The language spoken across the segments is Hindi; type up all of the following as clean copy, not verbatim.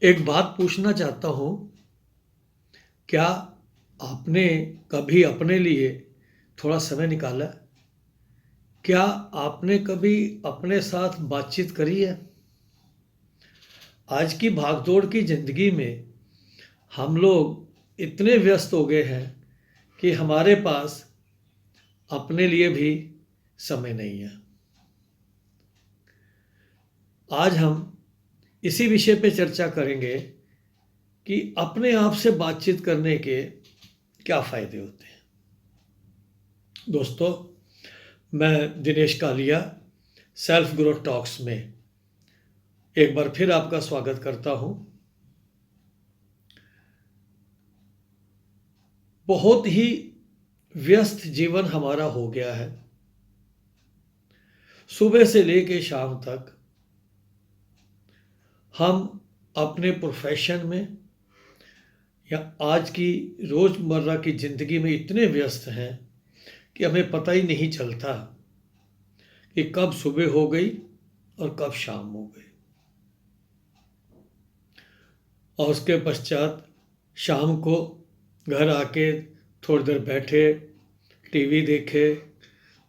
एक बात पूछना चाहता हूँ, क्या आपने कभी अपने लिए थोड़ा समय निकाला? क्या आपने कभी अपने साथ बातचीत करी है? आज की भागदौड़ की ज़िंदगी में हम लोग इतने व्यस्त हो गए हैं कि हमारे पास अपने लिए भी समय नहीं है। आज हम इसी विषय पे चर्चा करेंगे कि अपने आप से बातचीत करने के क्या फ़ायदे होते हैं। दोस्तों, मैं Dinesh Kalia self growth talks में एक बार फिर आपका स्वागत करता हूं। बहुत ही व्यस्त जीवन हमारा हो गया है। सुबह से लेकर शाम तक हम अपने प्रोफेशन में या आज की रोज़मर्रा की ज़िंदगी में इतने व्यस्त हैं कि हमें पता ही नहीं चलता कि कब सुबह हो गई और कब शाम हो गई। और उसके पश्चात शाम को घर आके थोड़ी देर बैठे, टीवी देखे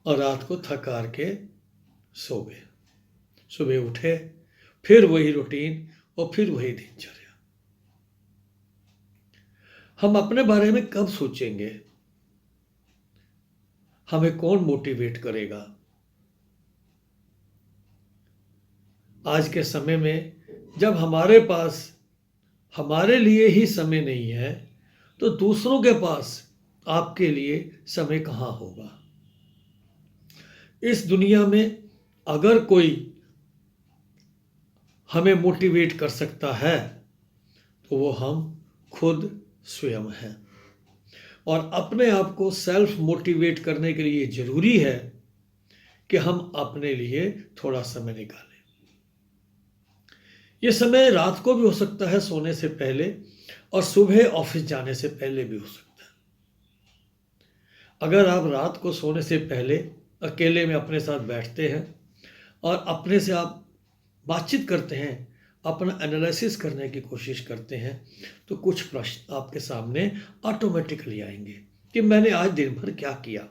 और रात को थक हार के सो गए। सुबह उठे, फिर वही रूटीन और फिर वही दिनचर्या। हम अपने बारे में कब सोचेंगे? हमें कौन मोटिवेट करेगा? आज के समय में जब हमारे पास हमारे लिए ही समय नहीं है, तो दूसरों के पास आपके लिए समय कहाँ होगा? इस दुनिया में अगर कोई हमें मोटिवेट कर सकता है तो वो हम खुद स्वयं हैं। और अपने आप को सेल्फ मोटिवेट करने के लिए ज़रूरी है कि हम अपने लिए थोड़ा समय निकालें। ये समय रात को भी हो सकता है सोने से पहले, और सुबह ऑफिस जाने से पहले भी हो सकता है। अगर आप रात को सोने से पहले अकेले में अपने साथ बैठते हैं और अपने से आप बातचीत करते हैं, अपना एनालिसिस करने की कोशिश करते हैं, तो कुछ प्रश्न आपके सामने ऑटोमेटिकली आएंगे कि मैंने आज दिन भर क्या किया।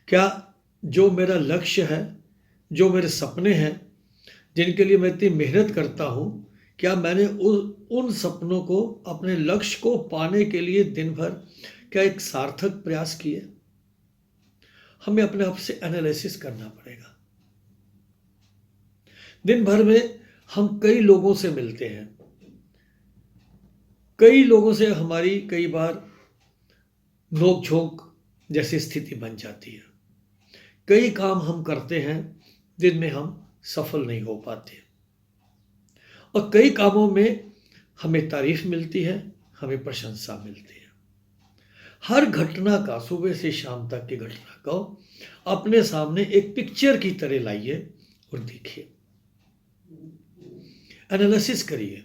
क्या जो मेरा लक्ष्य है, जो मेरे सपने हैं, जिनके लिए मैं इतनी मेहनत करता हूँ, क्या मैंने उन सपनों को, अपने लक्ष्य को पाने के लिए दिन भर क्या एक सार्थक प्रयास किए? हमें अपने आप से एनालिसिस करना पड़ेगा। दिन भर में हम कई लोगों से मिलते हैं, कई लोगों से हमारी कई बार नोक झोंक जैसी स्थिति बन जाती है। कई काम हम करते हैं जिनमें हम सफल नहीं हो पाते, और कई कामों में हमें तारीफ मिलती है, हमें प्रशंसा मिलती है। हर घटना का, सुबह से शाम तक की घटना को अपने सामने एक पिक्चर की तरह लाइए और देखिए, एनालिसिस करिए।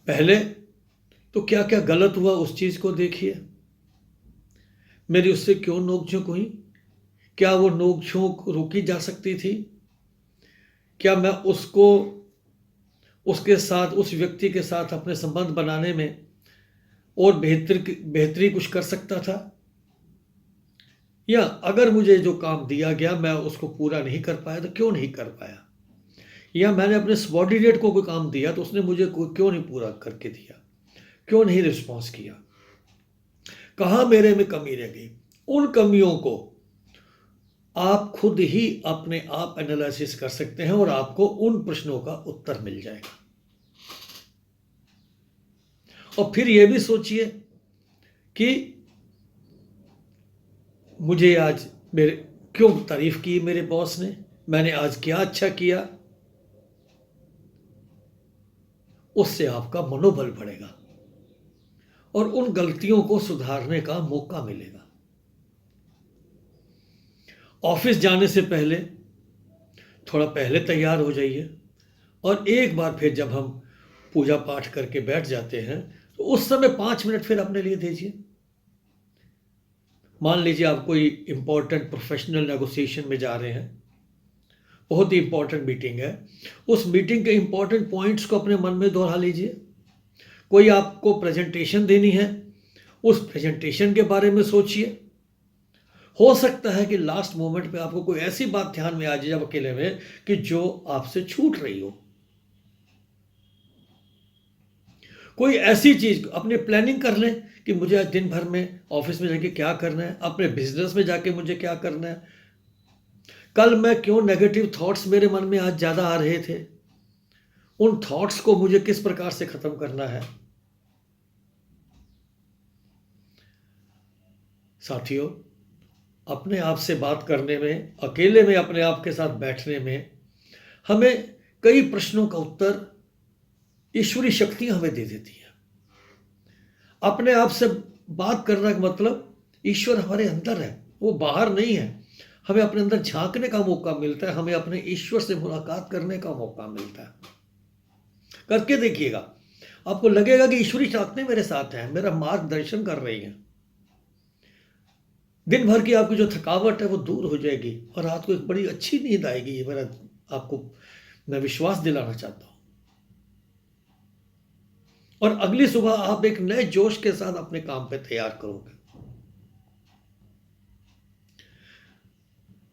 पहले तो क्या क्या गलत हुआ उस चीज को देखिए। मेरी उससे क्यों नोकझोंक हुई? क्या वो नोकझोंक रोकी जा सकती थी? क्या मैं उसको, उसके साथ, उस व्यक्ति के साथ अपने संबंध बनाने में और बेहतरी कुछ कर सकता था? या अगर मुझे जो काम दिया गया मैं उसको पूरा नहीं कर पाया तो क्यों नहीं कर पाया? या मैंने अपने सबॉर्डिनेट को कोई काम दिया तो उसने मुझे क्यों नहीं पूरा करके दिया, क्यों नहीं रिस्पॉन्स किया? कहाँ मेरे में कमी रह गई? उन कमियों को आप खुद ही अपने आप एनालिसिस कर सकते हैं और आपको उन प्रश्नों का उत्तर मिल जाएगा। और फिर यह भी सोचिए कि मुझे आज मेरे क्यों तारीफ की मेरे बॉस ने, मैंने आज क्या अच्छा किया? उससे आपका मनोबल बढ़ेगा और उन गलतियों को सुधारने का मौका मिलेगा। ऑफिस जाने से पहले थोड़ा पहले तैयार हो जाइए, और एक बार फिर जब हम पूजा पाठ करके बैठ जाते हैं तो उस समय 5 मिनट फिर अपने लिए दीजिए। मान लीजिए आप कोई इंपॉर्टेंट प्रोफेशनल नेगोशिएशन में जा रहे हैं, बहुत ही इंपॉर्टेंट मीटिंग है, उस मीटिंग के इंपॉर्टेंट पॉइंट्स को अपने मन में दोहरा लीजिए। कोई आपको प्रेजेंटेशन देनी है, उस प्रेजेंटेशन के बारे में सोचिए। हो सकता है कि लास्ट मोमेंट पे आपको कोई ऐसी बात ध्यान में आ जाए जब अकेले में कि जो आपसे छूट रही हो। कोई ऐसी चीज अपनी प्लानिंग कर लें कि मुझे आज दिन भर में ऑफिस में जाके क्या करना है, अपने बिजनेस में जाके मुझे क्या करना है, कल मैं क्यों नेगेटिव थॉट्स मेरे मन में आज ज्यादा आ रहे थे, उन थॉट्स को मुझे किस प्रकार से खत्म करना है। साथियों, अपने आप से बात करने में, अकेले में अपने आप के साथ बैठने में हमें कई प्रश्नों का उत्तर ईश्वरी शक्ति हमें दे देती है। अपने आप से बात करने का मतलब ईश्वर हमारे अंदर है, वो बाहर नहीं है। हमें अपने अंदर झांकने का मौका मिलता है, हमें अपने ईश्वर से मुलाकात करने का मौका मिलता है। करके देखिएगा, आपको लगेगा कि ईश्वरी शक्ति मेरे साथ है, मेरा मार्गदर्शन कर रही है। दिन भर की आपकी जो थकावट है वो दूर हो जाएगी और रात को एक बड़ी अच्छी नींद आएगी। ये मेरा आपको मैं विश्वास दिलाना चाहता हूं। और अगली सुबह आप एक नए जोश के साथ अपने काम पे तैयार करोगे।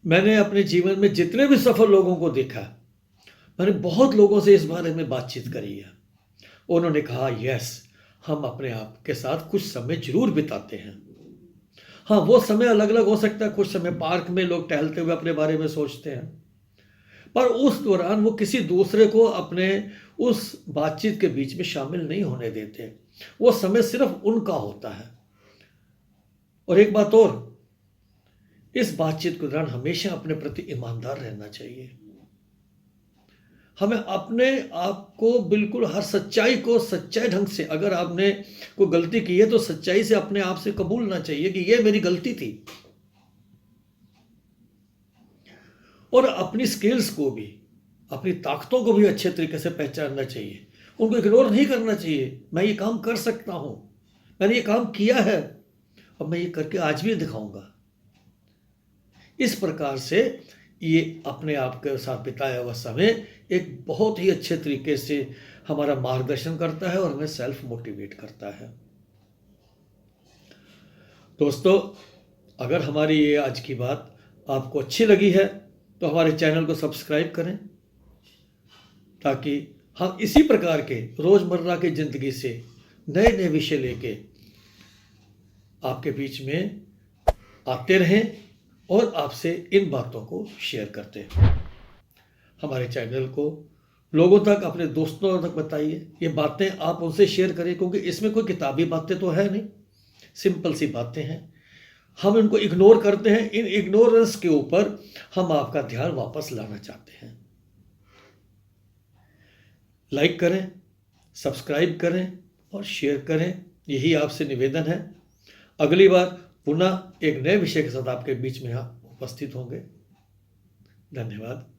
मैंने अपने जीवन में जितने भी सफल लोगों को देखा, मैंने बहुत लोगों से इस बारे में बातचीत करी है। उन्होंने कहा यस, हम अपने आप के साथ कुछ समय जरूर बिताते हैं। हाँ, वो समय अलग अलग हो सकता है। कुछ समय पार्क में लोग टहलते हुए अपने बारे में सोचते हैं, पर उस दौरान वो किसी दूसरे को अपने उस बातचीत के बीच में शामिल नहीं होने देते। वो समय सिर्फ उनका होता है। और एक बात और, इस बातचीत के दौरान हमेशा अपने प्रति ईमानदार रहना चाहिए। हमें अपने आप को बिल्कुल हर सच्चाई को सच्चाई ढंग से, अगर आपने कोई गलती की है तो सच्चाई से अपने आप से कबूलना चाहिए कि ये मेरी गलती थी। और अपनी स्किल्स को भी, अपनी ताकतों को भी अच्छे तरीके से पहचानना चाहिए, उनको इग्नोर नहीं करना चाहिए। मैं ये काम कर सकता हूं, मैंने ये काम किया है और मैं ये करके आज भी दिखाऊंगा। इस प्रकार से ये अपने आप के साथ बिताया हुआ समय एक बहुत ही अच्छे तरीके से हमारा मार्गदर्शन करता है और हमें सेल्फ मोटिवेट करता है। दोस्तों, अगर हमारी ये आज की बात आपको अच्छी लगी है तो हमारे चैनल को सब्सक्राइब करें, ताकि हम इसी प्रकार के रोजमर्रा की जिंदगी से नए नए विषय लेके आपके बीच में आते रहें और आपसे इन बातों को शेयर करते हैं। हमारे चैनल को लोगों तक, अपने दोस्तों तक बताइए। ये बातें आप उनसे शेयर करें, क्योंकि इसमें कोई किताबी बातें तो है नहीं, सिंपल सी बातें हैं। हम इनको इग्नोर करते हैं। इन इग्नोरेंस के ऊपर हम आपका ध्यान वापस लाना चाहते हैं। लाइक करें, सब्सक्राइब करें और शेयर करें, यही आपसे निवेदन है। अगली बार पुनः एक नए विषय के साथ आपके बीच में उपस्थित होंगे। धन्यवाद।